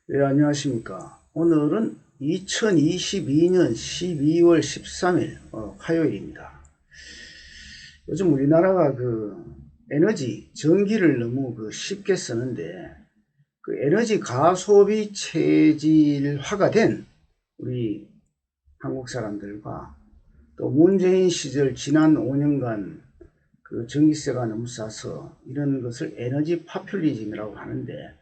네, 안녕하십니까. 오늘은 2022년 12월 13일 화요일입니다. 요즘 우리나라가 에너지, 전기를 너무 쉽게 쓰는데 에너지 가소비 체질화가 된 우리 한국 사람들과 또 문재인 시절 지난 5년간 전기세가 너무 싸서 이런 것을 에너지 파퓰리즘이라고 하는데,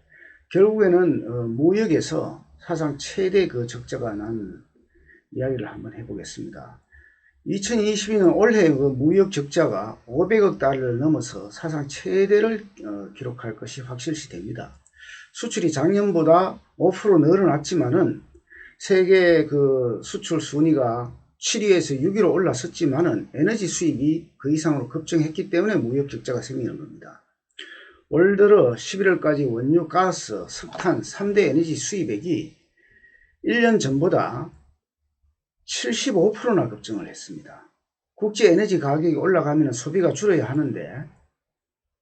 결국에는 무역에서 사상 최대 적자가 난 이야기를 한번 해보겠습니다. 2022년 올해 무역 적자가 500억 달러를 넘어서 사상 최대를 기록할 것이 확실시 됩니다. 수출이 작년보다 5% 늘어났지만은 세계 수출 순위가 7위에서 6위로 올라섰지만은 에너지 수입이 그 이상으로 급증했기 때문에 무역 적자가 생기는 겁니다. 올 들어 11월까지 원유, 가스, 석탄 3대 에너지 수입액이 1년 전보다 75%나 급증을 했습니다. 국제 에너지 가격이 올라가면 소비가 줄어야 하는데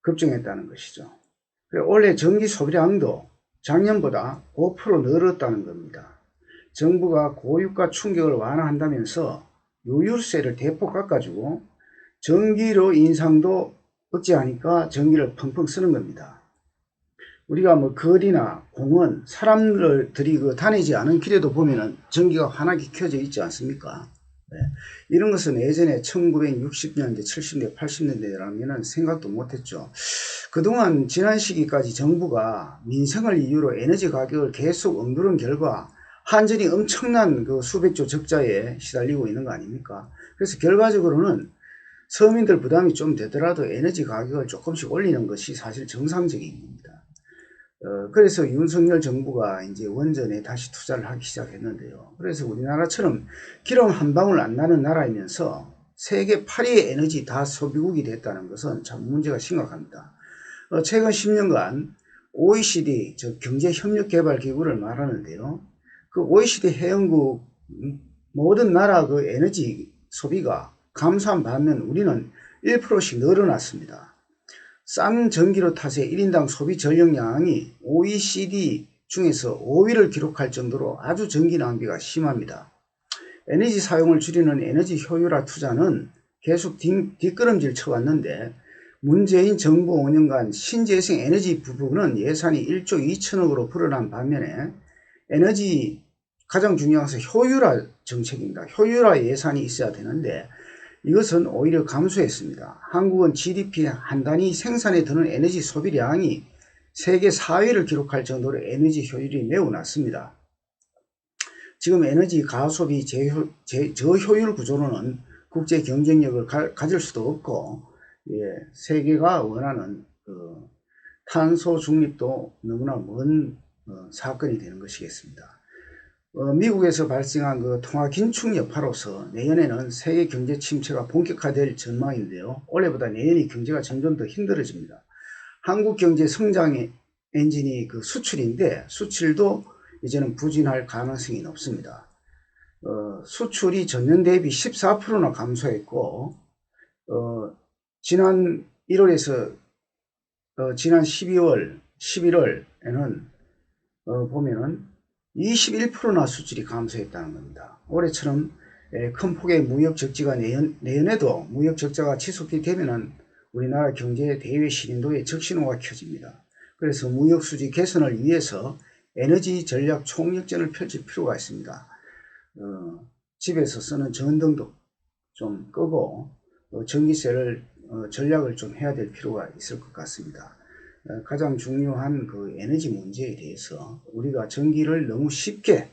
급증했다는 것이죠. 올해 전기 소비량도 작년보다 5% 늘었다는 겁니다. 정부가 고유가 충격을 완화한다면서 요율세를 대폭 깎아주고 전기료 인상도 억제하니까 전기를 펑펑 쓰는 겁니다. 우리가 거리나 공원, 사람들이 다니지 않은 길에도 보면은 전기가 환하게 켜져 있지 않습니까? 네. 이런 것은 예전에 1960년대, 70년대, 80년대라면 생각도 못했죠. 그동안 지난 시기까지 정부가 민생을 이유로 에너지 가격을 계속 억누른 결과 한전이 엄청난 수백조 적자에 시달리고 있는 거 아닙니까? 그래서 결과적으로는 서민들 부담이 좀 되더라도 에너지 가격을 조금씩 올리는 것이 사실 정상적인 겁니다. 그래서 윤석열 정부가 이제 원전에 다시 투자를 하기 시작했는데요. 그래서 우리나라처럼 기름 한 방울 안 나는 나라이면서 세계 8위의 에너지 다 소비국이 됐다는 것은 참 문제가 심각합니다. 최근 10년간 OECD, 경제협력개발기구를 말하는데요. 그 OECD 회원국 모든 나라 에너지 소비가 감소한 반면 우리는 1%씩 늘어났습니다. 싼 전기료 탓에 1인당 소비 전력량이 OECD 중에서 5위를 기록할 정도로 아주 전기 낭비가 심합니다. 에너지 사용을 줄이는 에너지 효율화 투자는 계속 뒷걸음질 쳐왔는데, 문재인 정부 5년간 신재생 에너지 부분은 예산이 1조 2천억으로 불어난 반면에 에너지 가장 중요한 것은 효율화 정책입니다. 효율화 예산이 있어야 되는데 이것은 오히려 감소했습니다. 한국은 GDP 한 단위 생산에 드는 에너지 소비량이 세계 4위를 기록할 정도로 에너지 효율이 매우 낮습니다. 지금 에너지 가소비 저효율 구조로는 국제 경쟁력을 가질 수도 없고, 세계가 원하는 탄소 중립도 너무나 먼 사건이 되는 것이겠습니다. 미국에서 발생한 통화 긴축 여파로서 내년에는 세계 경제 침체가 본격화될 전망인데요. 올해보다 내년이 경제가 점점 더 힘들어집니다. 한국 경제 성장의 엔진이 수출인데 수출도 이제는 부진할 가능성이 높습니다. 수출이 전년 대비 14%나 감소했고, 지난 1월에서 지난 12월, 11월에는 보면은 21%나 수출이 감소했다는 겁니다. 올해처럼 큰 폭의 무역 적자가 내년에도 무역 적자가 지속이 되면은 우리나라 경제의 대외 신인도에 적신호가 켜집니다. 그래서 무역 수지 개선을 위해서 에너지 전략 총력전을 펼칠 필요가 있습니다. 집에서 쓰는 전등도 좀 끄고 전기세를 전략을 좀 해야 될 필요가 있을 것 같습니다. 가장 중요한 에너지 문제에 대해서 우리가 전기를 너무 쉽게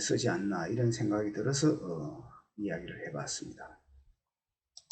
쓰지 않나 이런 생각이 들어서 이야기를 해봤습니다.